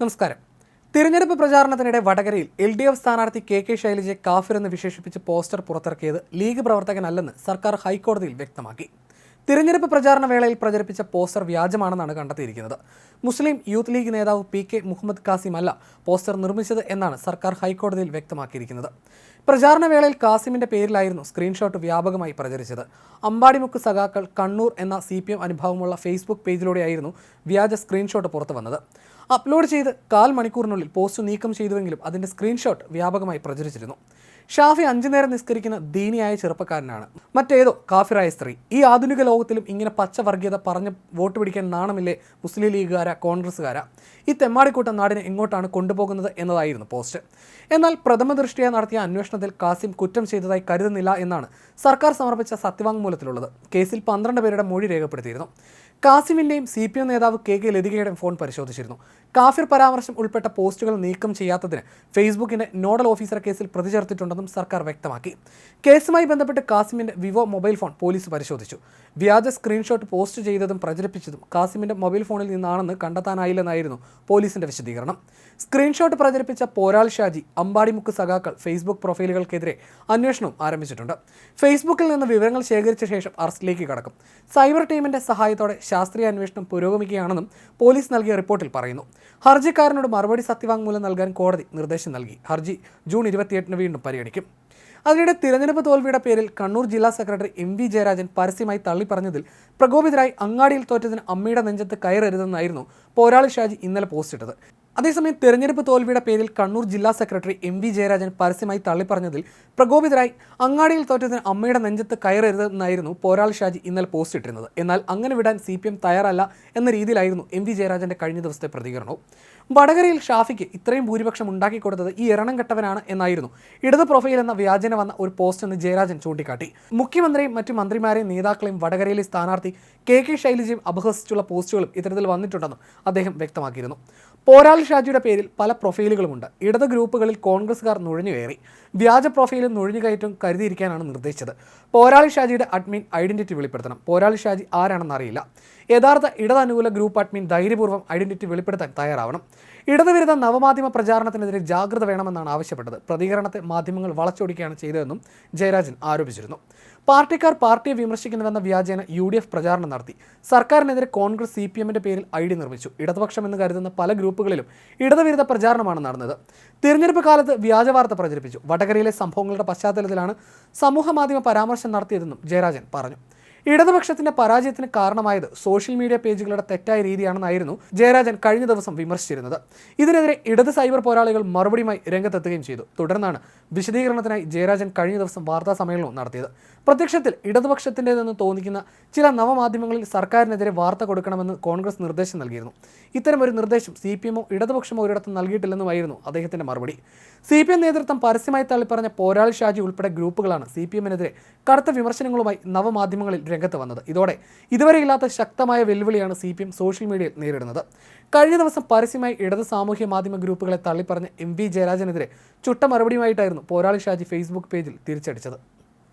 നമസ്കാരം. തിരഞ്ഞെടുപ്പ് പ്രചാരണത്തിനിടെ വടകരയിൽ LDF സ്ഥാനാർത്ഥി KK ശൈലജയെ കാഫിർ എന്ന് വിശേഷിപ്പിച്ച് പോസ്റ്റർ പുറത്തിറക്കിയത് ലീഗ് പ്രവർത്തകനല്ലെന്ന് സർക്കാർ ഹൈക്കോടതിയിൽ വ്യക്തമാക്കി. തിരഞ്ഞെടുപ്പ് പ്രചാരണ വേളയിൽ പ്രചരിപ്പിച്ച പോസ്റ്റർ വ്യാജമാണെന്നാണ് കണ്ടെത്തിയിരിക്കുന്നത്. മുസ്ലിം യൂത്ത് ലീഗ് നേതാവ് PK മുഹമ്മദ് കാസിം അല്ല പോസ്റ്റർ നിർമ്മിച്ചത് എന്നാണ് സർക്കാർ ഹൈക്കോടതിയിൽ വ്യക്തമാക്കിയിരിക്കുന്നത്. പ്രചാരണ വേളയിൽ കാസിമിന്റെ പേരിലായിരുന്നു സ്ക്രീൻഷോട്ട് വ്യാപകമായി പ്രചരിച്ചത്. അമ്പാടിമുക്ക് സഖാക്കൾ കണ്ണൂർ എന്ന CPM അനുഭവമുള്ള ഫേസ്ബുക്ക് പേജിലൂടെയായിരുന്നു വ്യാജ സ്ക്രീൻഷോട്ട് പുറത്തു വന്നത്. അപ്ലോഡ് ചെയ്ത് 1/4 മണിക്കൂറിനുള്ളിൽ പോസ്റ്റ് നീക്കം ചെയ്തുവെങ്കിലും അതിന്റെ സ്ക്രീൻഷോട്ട് വ്യാപകമായി പ്രചരിച്ചിരുന്നു. ഷാഫി 5 നേരം നിസ്കരിക്കുന്ന ദീനിയായ ചെറുപ്പക്കാരനാണ്, മറ്റേതോ കാഫിറായ സ്ത്രീ. ഈ ആധുനിക ലോകത്തിലും ഇങ്ങനെ പച്ച വർഗീയത പറഞ്ഞ് വോട്ട് പിടിക്കാൻ നാണമില്ലേ മുസ്ലിം ലീഗുകാരാ കോൺഗ്രസ്സുകാരാ? ഈ തെമ്മാടിക്കൂട്ടം നാടിനെ എങ്ങോട്ടാണ് കൊണ്ടുപോകുന്നത് എന്നതായിരുന്നു പോസ്റ്റ്. എന്നാൽ പ്രഥമ ദൃഷ്ടിയ നടത്തിയ അന്വേഷണത്തിൽ കാസിം കുറ്റം ചെയ്തതായി കരുതുന്നില്ല എന്നാണ് സർക്കാർ സമർപ്പിച്ച സത്യവാങ്മൂലത്തിലുള്ളത്. കേസിൽ 12 പേരുടെ മൊഴി രേഖപ്പെടുത്തിയിരുന്നു. കാസിമിന്റെയും CPM നേതാവ് KK ലതികയുടെയും ഫോൺ പരിശോധിച്ചിരുന്നു. കാഫിർ പരാമർശം ഉൾപ്പെട്ട പോസ്റ്റുകൾ നീക്കം ചെയ്യാത്തതിന് ഫേസ്ബുക്കിന്റെ നോഡൽ ഓഫീസർ കേസിൽ പ്രതി ചേർത്തിട്ടുണ്ടെന്നും സർക്കാർ വ്യക്തമാക്കി. കേസുമായി ബന്ധപ്പെട്ട് കാസിമിന്റെ വിവോ മൊബൈൽ ഫോൺ പോലീസ് പരിശോധിച്ചു. വ്യാജ സ്ക്രീൻഷോട്ട് പോസ്റ്റ് ചെയ്തതും പ്രചരിപ്പിച്ചതും കാസിമിന്റെ മൊബൈൽ ഫോണിൽ നിന്നാണെന്ന് കണ്ടെത്താനായില്ലെന്നായിരുന്നു പോലീസിന്റെ വിശദീകരണം. സ്ക്രീൻഷോട്ട് പ്രചരിപ്പിച്ച പോരാൾ ഷാജി, അമ്പാടിമുക്ക് സഖാക്കൾ ഫേസ്ബുക്ക് പ്രൊഫൈലുകൾക്കെതിരെ അന്വേഷണവും ആരംഭിച്ചിട്ടുണ്ട്. ഫേസ്ബുക്കിൽ നിന്ന് വിവരങ്ങൾ ശേഖരിച്ച ശേഷം അറസ്റ്റിലേക്ക് കടക്കും. സൈബർ ടീമിന്റെ സഹായത്തോടെ ശാസ്ത്രീയ അന്വേഷണം പുരോഗമിക്കുകയാണെന്നും പോലീസ് നൽകിയ റിപ്പോർട്ടിൽ പറയുന്നു. ഹർജിക്കാരനോട് മറുപടി സത്യവാങ്മൂലം നൽകാൻ കോടതി നിർദ്ദേശം നൽകി. ഹർജി ജൂൺ 28 വീണ്ടും പരിഗണിക്കും. അതിനിടെ തിരഞ്ഞെടുപ്പ് തോൽവിയുടെ പേരിൽ കണ്ണൂർ ജില്ലാ സെക്രട്ടറി MV ജയരാജൻ പരസ്യമായി തള്ളിപ്പറഞ്ഞതിൽ പ്രകോപിതരായി അങ്ങാടിയിൽ തോറ്റതിന് അമ്മയുടെ നെഞ്ചത്ത് കയറരുതെന്നായിരുന്നു പോരാളി ഷാജി ഇന്നലെ പോസ്റ്റിട്ടത്. അതേസമയം തെരഞ്ഞെടുപ്പ് തോൽവിയുടെ പേരിൽ കണ്ണൂർ ജില്ലാ സെക്രട്ടറി MV ജയരാജൻ പരസ്യമായി തള്ളിപ്പറഞ്ഞതിൽ പ്രകോപിതരായി അങ്ങാടിയിൽ തോറ്റതിന് അമ്മയുടെ നെഞ്ചത്ത് കയറരുതെന്നായിരുന്നു പോരാളി ഷാജി ഇന്നലെ പോസ്റ്റ് ഇട്ടിരുന്നത്. എന്നാൽ അങ്ങനെ വിടാൻ CPM തയ്യാറല്ല എന്ന രീതിയിലായിരുന്നു MV ജയരാജന്റെ കഴിഞ്ഞ ദിവസത്തെ പ്രതികരണവും. വടകരയിൽ ഷാഫിക്ക് ഇത്രയും ഭൂരിപക്ഷം ഉണ്ടാക്കിക്കൊടുത്തത് ഈ എരണം കെട്ടവനാണ് എന്നായിരുന്നു ഇടത് പ്രൊഫൈൽ എന്ന വ്യാജന വന്ന ഒരു പോസ്റ്റ് എന്ന് ജയരാജൻ ചൂണ്ടിക്കാട്ടി. മുഖ്യമന്ത്രിയും മറ്റു മന്ത്രിമാരെയും നേതാക്കളെയും വടകരയിലെ സ്ഥാനാർത്ഥി KK ശൈലജയും അപഹസിച്ചുള്ള പോസ്റ്റുകളും ഇത്തരത്തിൽ വന്നിട്ടുണ്ടെന്നും അദ്ദേഹം വ്യക്തമാക്കിയിരുന്നു. പോരാളി ഷാജിയുടെ പേരിൽ പല പ്രൊഫൈലുകളുമുണ്ട്. ഇടത് ഗ്രൂപ്പുകളിൽ കോൺഗ്രസ്സുകാർ നുഴഞ്ഞുകയറി വ്യാജ പ്രൊഫൈലും നുഴഞ്ഞുകയറ്റവും കരുതിയിരിക്കാനാണ് നിർദ്ദേശിച്ചത്. പോരാളി ഷാജിയുടെ അഡ്മിൻ ഐഡന്റിറ്റി വെളിപ്പെടുത്തണം. പോരാളി ഷാജി ആരാണെന്ന് അറിയില്ല. യഥാർത്ഥ ഇടതനുകൂല ഗ്രൂപ്പ് അഡ്മിൻ ധൈര്യപൂർവ്വം ഐഡന്റിറ്റി വെളിപ്പെടുത്താൻ തയ്യാറാവണം. ഇടതുവിരുദ്ധ നവമാധ്യമ പ്രചാരണത്തിനെതിരെ ജാഗ്രത വേണമെന്നാണ് ആവശ്യപ്പെട്ടത്. പ്രതികരണത്തെ മാധ്യമങ്ങൾ വളച്ചൊടിക്കുകയാണ് ചെയ്തതെന്നും ജയരാജൻ ആരോപിച്ചിരുന്നു. പാർട്ടിക്കാർ പാർട്ടിയെ വിമർശിക്കുന്നുവെന്ന വ്യാജേന UDF പ്രചാരണം നടത്തി. സർക്കാരിനെതിരെ കോൺഗ്രസ് CPMന്റെ പേരിൽ ID നിർമ്മിച്ചു. ഇടതുപക്ഷമെന്ന് കരുതുന്ന പല ഗ്രൂപ്പുകളിലും ഇടതുവിരുദ്ധ പ്രചാരണമാണ് നടന്നത്. തിരഞ്ഞെടുപ്പ് കാലത്ത് വ്യാജവാർത്ത പ്രചരിപ്പിച്ചു. വടകരയിലെ സംഭവങ്ങളുടെ പശ്ചാത്തലത്തിലാണ് സമൂഹമാധ്യമ പരാമർശം നടത്തിയതെന്നും ജയരാജൻ പറഞ്ഞു. ഇടതുപക്ഷത്തിന്റെ പരാജയത്തിന് കാരണമായത് സോഷ്യൽ മീഡിയ പേജുകളുടെ തെറ്റായ രീതിയാണെന്നായിരുന്നു ജയരാജൻ കഴിഞ്ഞ ദിവസം വിമർശിച്ചിരുന്നത്. ഇതിനെതിരെ ഇടത് സൈബർ പോരാളികൾ മറുപടിയുമായി രംഗത്തെത്തുകയും ചെയ്തു. തുടർന്നാണ് വിശദീകരണത്തിനായി ജയരാജൻ കഴിഞ്ഞ ദിവസം വാർത്താ സമ്മേളനവും നടത്തിയത്. പ്രത്യക്ഷത്തിൽ ഇടതുപക്ഷത്തിൻ്റെതെന്ന് തോന്നിക്കുന്ന ചില നവമാധ്യമങ്ങളിൽ സർക്കാരിനെതിരെ വാർത്ത കൊടുക്കണമെന്ന് കോൺഗ്രസ് നിർദ്ദേശം നൽകിയിരുന്നു. ഇത്തരമൊരു നിർദ്ദേശം CPMോ ഇടതുപക്ഷമോ ഒരിടത്തും നൽകിയിട്ടില്ലെന്നുമായിരുന്നു അദ്ദേഹത്തിന്റെ മറുപടി. CPM നേതൃത്വം പരസ്യമായി തള്ളിപ്പറഞ്ഞ പോരാളി ഷാജി ഉൾപ്പെടെ ഗ്രൂപ്പുകളാണ് CPMനെതിരെ കടുത്ത വിമർശനങ്ങളുമായി നവമാധ്യമങ്ങളിൽ രംഗത്ത് വന്നത്. ഇതോടെ ഇതുവരെയില്ലാത്ത ശക്തമായ വെല്ലുവിളിയാണ് CPM സോഷ്യൽ മീഡിയയിൽ നേരിടുന്നത്. കഴിഞ്ഞ ദിവസം പരസ്യമായി ഇടത് സാമൂഹ്യ മാധ്യമ ഗ്രൂപ്പുകളെ തള്ളിപ്പറഞ്ഞ MV ജയരാജനെതിരെ ചുട്ട മറുപടിയുമായിട്ടായിരുന്നു പോരാളി ഷാജി ഫേസ്ബുക്ക് പേജിൽ തിരിച്ചടിച്ചത്.